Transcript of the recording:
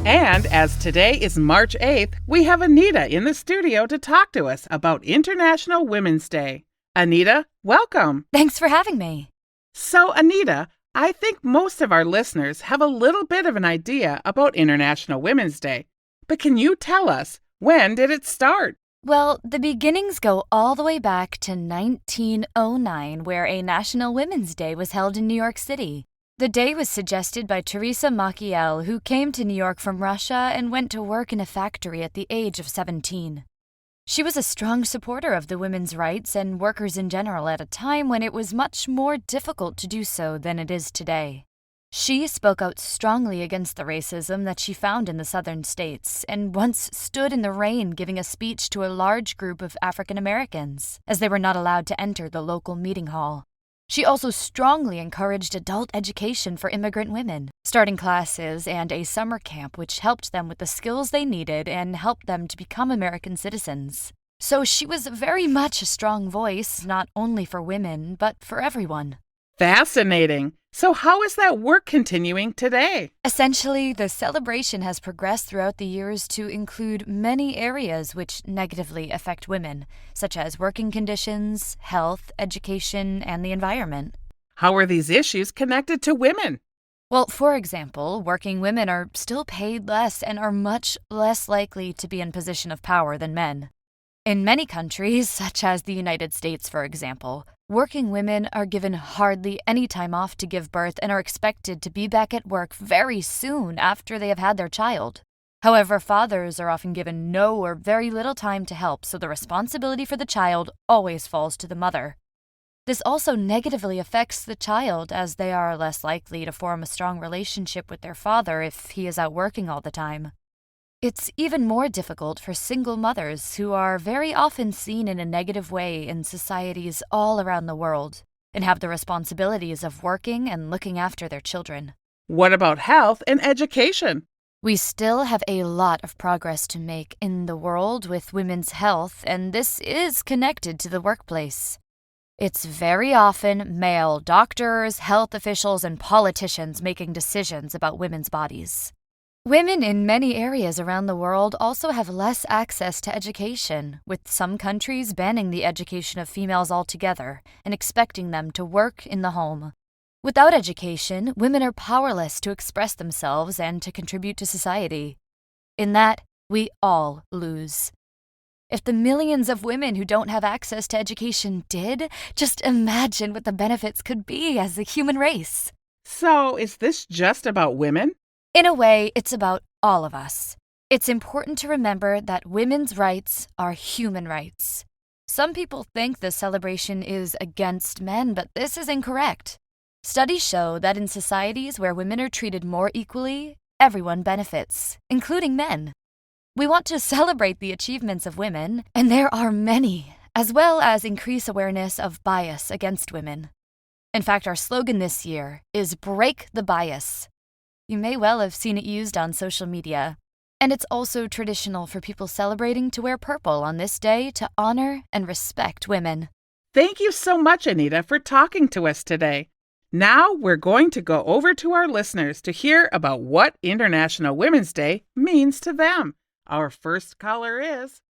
And as today is March 8th, we have Anita in the studio to talk to us about International Women's Day. Anita, welcome. Thanks for having me. So, Anita, I think most of our listeners have a little bit of an idea about International Women's Day. But can you tell us, when did it start? Well, the beginnings go all the way back to 1909, where a National Women's Day was held in New York City. The day was suggested by Teresa Maciel, who came to New York from Russia and went to work in a factory at the age of 17. She was a strong supporter of the women's rights and workers in general at a time when it was much more difficult to do so than it is today. She spoke out strongly against the racism that she found in the southern states and once stood in the rain giving a speech to a large group of African Americans, as they were not allowed to enter the local meeting hall. She also strongly encouraged adult education for immigrant women, starting classes and a summer camp which helped them with the skills they needed and helped them to become American citizens. So she was very much a strong voice, not only for women, but for everyone. Fascinating. So how is that work continuing today? Essentially, the celebration has progressed throughout the years to include many areas which negatively affect women, such as working conditions, health, education, and the environment. How are these issues connected to women? Well, for example, working women are still paid less and are much less likely to be in position of power than men. In many countries, such as the United States, for example, working women are given hardly any time off to give birth and are expected to be back at work very soon after they have had their child. However, fathers are often given no or very little time to help, so the responsibility for the child always falls to the mother. This also negatively affects the child, as they are less likely to form a strong relationship with their father if he is out working all the time. It's even more difficult for single mothers who are very often seen in a negative way in societies all around the world and have the responsibilities of working and looking after their children. What about health and education? We still have a lot of progress to make in the world with women's health, and this is connected to the workplace. It's very often male doctors, health officials, and politicians making decisions about women's bodies. Women in many areas around the world also have less access to education, with some countries banning the education of females altogether and expecting them to work in the home. Without education, women are powerless to express themselves and to contribute to society. In that, we all lose. If the millions of women who don't have access to education did, just imagine what the benefits could be as a human race. So, is this just about women? In a way, it's about all of us. It's important to remember that women's rights are human rights. Some people think the celebration is against men, but this is incorrect. Studies show that in societies where women are treated more equally, everyone benefits, including men. We want to celebrate the achievements of women, and there are many, as well as increase awareness of bias against women. In fact, our slogan this year is Break the Bias. You may well have seen it used on social media. And it's also traditional for people celebrating to wear purple on this day to honor and respect women. Thank you so much, Anita, for talking to us today. Now we're going to go over to our listeners to hear about what International Women's Day means to them. Our first caller is...